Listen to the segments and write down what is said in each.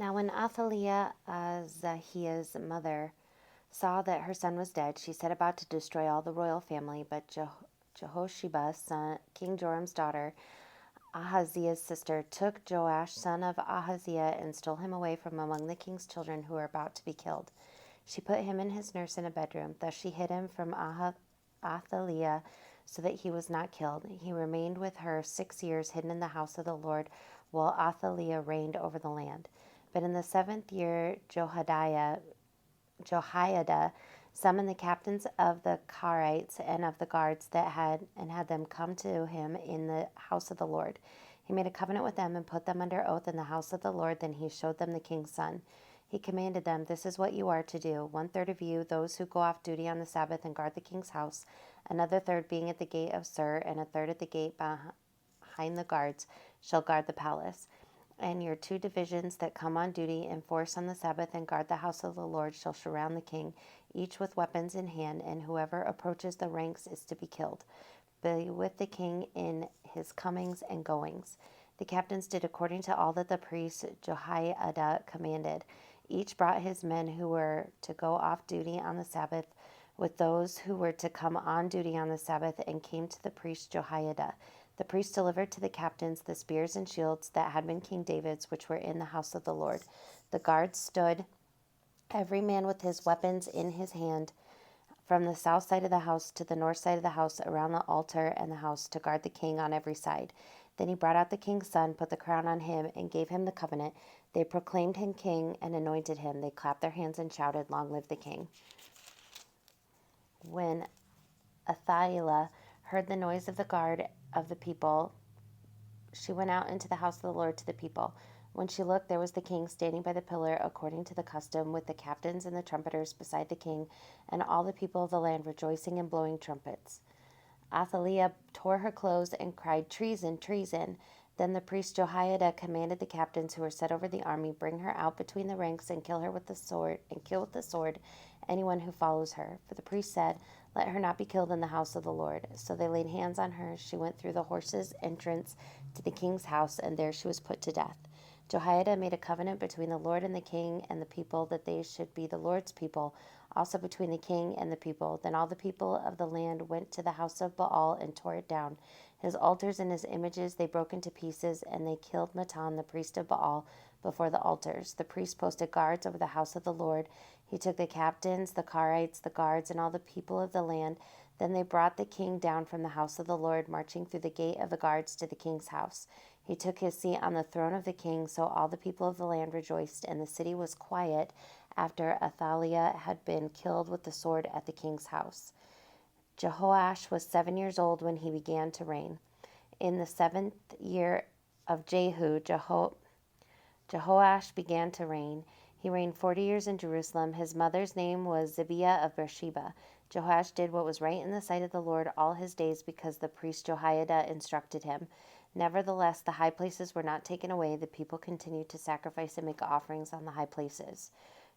Now when Athaliah, Azahiah's mother, saw that her son was dead, she set about to destroy all the royal family. But Jehosheba, King Joram's daughter, Ahaziah's sister, took Joash, son of Ahaziah, and stole him away from among the king's children who were about to be killed. She put him and his nurse in a bedroom. Thus she hid him from Athaliah so that he was not killed. He remained with her 6 years, hidden in the house of the Lord, while Athaliah reigned over the land. But in the 7th year, Jehoiada summoned the captains of the Carites and of the guards had them come to him in the house of the Lord. He made a covenant with them and put them under oath in the house of the Lord. Then he showed them the king's son. He commanded them, "This is what you are to do. 1/3 of you, those who go off duty on the Sabbath and guard the king's house, another third being at the gate of Sur, and a third at the gate behind the guards, shall guard the palace. And your 2 divisions that come on duty in force on the Sabbath and guard the house of the Lord shall surround the king, each with weapons in hand, and whoever approaches the ranks is to be killed. Be with the king in his comings and goings." The captains did according to all that the priest Jehoiada commanded. Each brought his men who were to go off duty on the Sabbath with those who were to come on duty on the Sabbath, and came to the priest Jehoiada. The priest delivered to the captains the spears and shields that had been King David's, which were in the house of the Lord. The guards stood, every man with his weapons in his hand, from the south side of the house to the north side of the house, around the altar and the house, to guard the king on every side. Then he brought out the king's son, put the crown on him, and gave him the covenant. They proclaimed him king and anointed him. They clapped their hands and shouted, "Long live the king." When Athaliah heard the noise of the guard of the people, she went out into the house of the Lord to the people. When she looked, there was the king standing by the pillar, according to the custom, with the captains and the trumpeters beside the king, and all the people of the land rejoicing and blowing trumpets. Athaliah tore her clothes and cried, "Treason, treason!" Then the priest Jehoiada commanded the captains who were set over the army, "Bring her out between the ranks and kill her with the sword, and kill with the sword anyone who follows her." For the priest said, "Let her not be killed in the house of the Lord." So they laid hands on her. She went through the horses' entrance to the king's house, and there she was put to death. Jehoiada made a covenant between the Lord and the king and the people, that they should be the Lord's people, also between the king and the people. Then all the people of the land went to the house of Baal and tore it down. His altars and his images they broke into pieces, and they killed Matan, the priest of Baal, before the altars. The priest posted guards over the house of the Lord. He took the captains, the Carites, the guards, and all the people of the land. Then they brought the king down from the house of the Lord, marching through the gate of the guards to the king's house. He took his seat on the throne of the king, so all the people of the land rejoiced, and the city was quiet after Athaliah had been killed with the sword at the king's house. Jehoash was 7 years old when he began to reign. In the 7th year of Jehu, Jehoash began to reign. He reigned 40 years in Jerusalem. His mother's name was Zibiah of Beersheba. Jehoash did what was right in the sight of the Lord all his days, because the priest Jehoiada instructed him. Nevertheless, the high places were not taken away. The people continued to sacrifice and make offerings on the high places.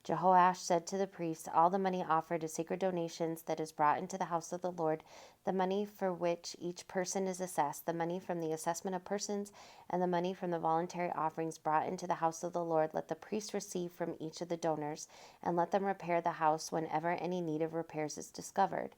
Jehoash said to the priests, "All the money offered as secret donations that is brought into the house of the Lord, the money for which each person is assessed, the money from the assessment of persons, and the money from the voluntary offerings brought into the house of the Lord, let the priests receive from each of the donors, and let them repair the house whenever any need of repairs is discovered."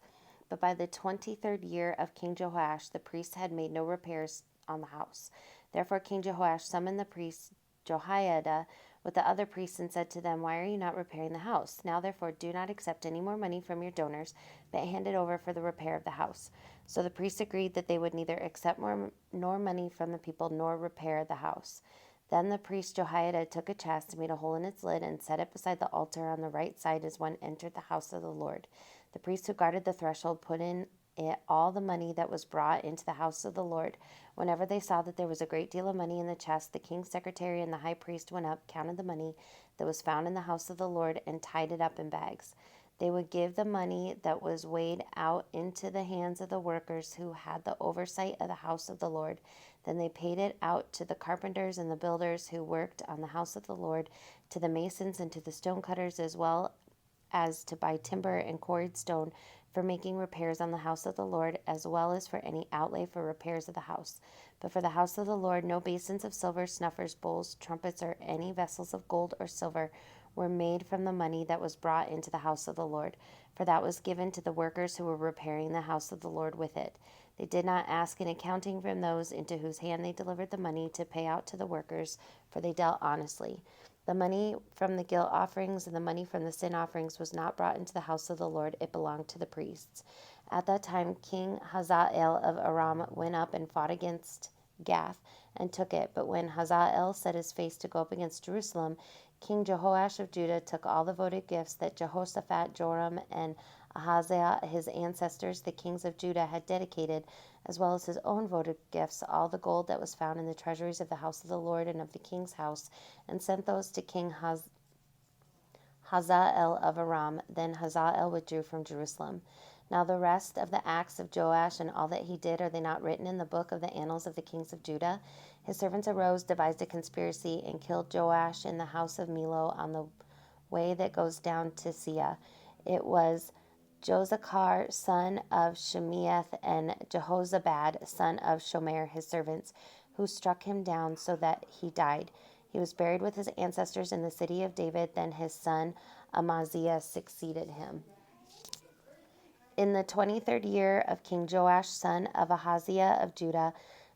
But by the 23rd year of King Jehoash, the priests had made no repairs on the house. Therefore King Jehoash summoned the priest Jehoiada with the other priests and said to them, "Why are you not repairing the house? Now therefore do not accept any more money from your donors, but hand it over for the repair of the house." So the priests agreed that they would neither accept nor money from the people nor repair the house. Then the priest Jehoiada took a chest, made a hole in its lid, and set it beside the altar on the right side as one entered the house of the Lord. The priests who guarded the threshold put in it all the money that was brought into the house of the Lord. Whenever they saw that there was a great deal of money in the chest, the king's secretary and the high priest went up, counted the money that was found in the house of the Lord, and tied it up in bags. They would give the money that was weighed out into the hands of the workers who had the oversight of the house of the Lord. Then they paid it out to the carpenters and the builders who worked on the house of the Lord, to the masons and to the stonecutters, as well as to buy timber and quarried stone for making repairs on the house of the Lord, as well as for any outlay for repairs of the house. But for the house of the Lord, no basins of silver, snuffers, bowls, trumpets, or any vessels of gold or silver were made from the money that was brought into the house of the Lord, for that was given to the workers who were repairing the house of the Lord with it. They did not ask an accounting from those into whose hand they delivered the money to pay out to the workers, for they dealt honestly. The money from the guilt offerings and the money from the sin offerings was not brought into the house of the Lord, it belonged to the priests. At that time, King Hazael of Aram went up and fought against Gath and took it. But when Hazael set his face to go up against Jerusalem, King Jehoash of Judah took all the votive gifts that Jehoshaphat, Joram, and Ahaziah, his ancestors, the kings of Judah, had dedicated, as well as his own votive gifts, all the gold that was found in the treasuries of the house of the Lord and of the king's house, and sent those to King Hazael of Aram. Then Hazael withdrew from Jerusalem. Now the rest of the acts of Joash and all that he did, are they not written in the book of the annals of the kings of Judah? His servants arose, devised a conspiracy, and killed Joash in the house of Millo on the way that goes down to Sia. It was Josachar, son of Shemieth, and Jehozabad, son of Shomer, his servants, who struck him down so that he died. He was buried with his ancestors in the city of David. Then his son Amaziah succeeded him. In the 23rd year of King Joash, son of Ahaziah of Judah,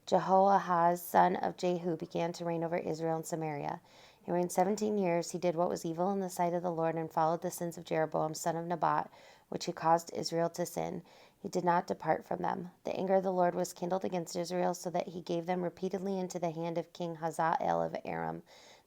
Jehoahaz, son of Jehu, began to reign over Israel and Samaria. He reigned 17 years. He did what was evil in the sight of the Lord and followed the sins of Jeroboam, son of Nebat, which he caused Israel to sin. He did not depart from them. The anger of the Lord was kindled against Israel, so that he gave them repeatedly into the hand of King Hazael of Aram,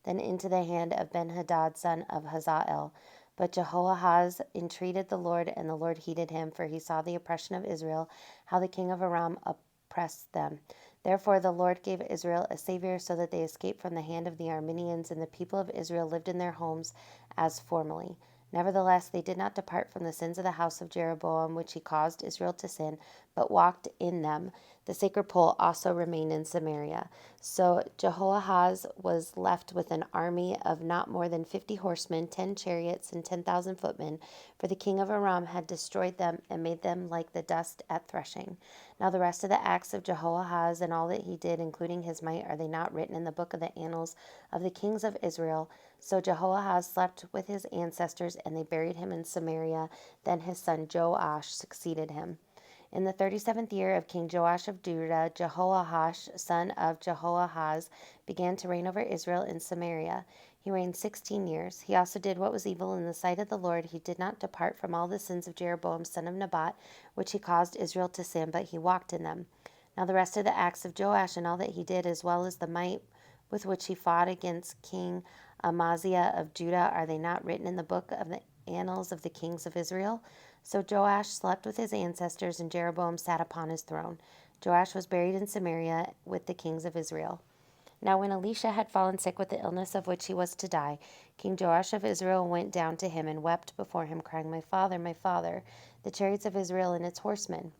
then into the hand of Benhadad, son of Hazael. But Jehoahaz entreated the Lord, and the Lord heeded him, for he saw the oppression of Israel, how the king of Aram oppressed them. Therefore the Lord gave Israel a savior, so that they escaped from the hand of the Arameans, and the people of Israel lived in their homes as formerly. Nevertheless, they did not depart from the sins of the house of Jeroboam, which he caused Israel to sin, but walked in them. The sacred pole also remained in Samaria. So Jehoahaz was left with an army of not more than 50 horsemen, 10 chariots, and 10,000 footmen, for the king of Aram had destroyed them and made them like the dust at threshing. Now the rest of the acts of Jehoahaz and all that he did, including his might, are they not written in the book of the annals of the kings of Israel? So Jehoahaz slept with his ancestors, and they buried him in Samaria. Then his son Joash succeeded him. In the 37th year of King Joash of Judah, Jehoash, son of Jehoahaz, began to reign over Israel in Samaria. He reigned 16 years. He also did what was evil in the sight of the Lord. He did not depart from all the sins of Jeroboam, son of Nebat, which he caused Israel to sin, but he walked in them. Now the rest of the acts of Joash and all that he did, as well as the might with which he fought against King Amaziah of Judah, are they not written in the book of the annals of the kings of Israel? So Joash slept with his ancestors, and Jeroboam sat upon his throne. Joash was buried in Samaria with the kings of Israel. Now when Elisha had fallen sick with the illness of which he was to die, King Joash of Israel went down to him and wept before him, crying, my father, the chariots of Israel and its horsemen.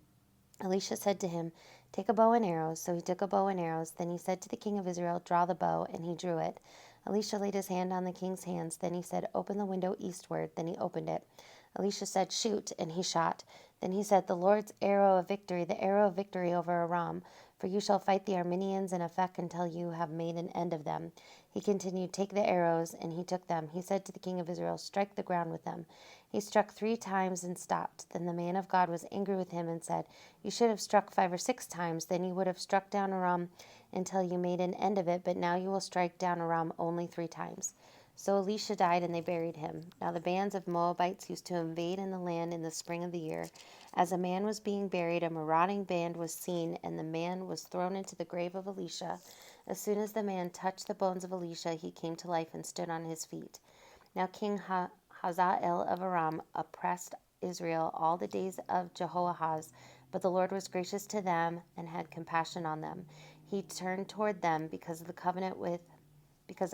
Elisha said to him, take a bow and arrows. So he took a bow and arrows. Then he said to the king of Israel, draw the bow, and he drew it. Elisha laid his hand on the king's hands. Then he said, open the window eastward. Then he opened it. Elisha said, shoot, and he shot. Then he said, the Lord's arrow of victory, the arrow of victory over Aram. For you shall fight the Arameans in Aphek until you have made an end of them. He continued, take the arrows, and he took them. He said to the king of Israel, strike the ground with them. He struck 3 times and stopped. Then the man of God was angry with him and said, you should have struck 5 or 6 times. Then you would have struck down Aram until you made an end of it. But now you will strike down Aram only 3 times. So Elisha died, and they buried him. Now the bands of Moabites used to invade in the land in the spring of the year. As a man was being buried, a marauding band was seen, and the man was thrown into the grave of Elisha. As soon as the man touched the bones of Elisha, he came to life and stood on his feet. Now King Hazael of Aram oppressed Israel all the days of Jehoahaz, but the Lord was gracious to them and had compassion on them. He turned toward them because of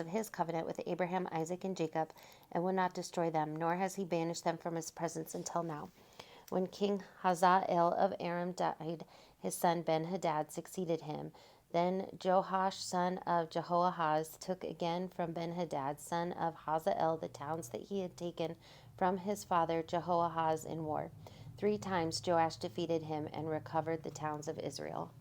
his covenant with Abraham, Isaac, and Jacob, and would not destroy them, nor has he banished them from his presence until now. When King Hazael of Aram died, his son Ben-Hadad succeeded him. Then Joash, son of Jehoahaz, took again from Ben-Hadad, son of Hazael, the towns that he had taken from his father Jehoahaz in war. 3 times Joash defeated him and recovered the towns of Israel.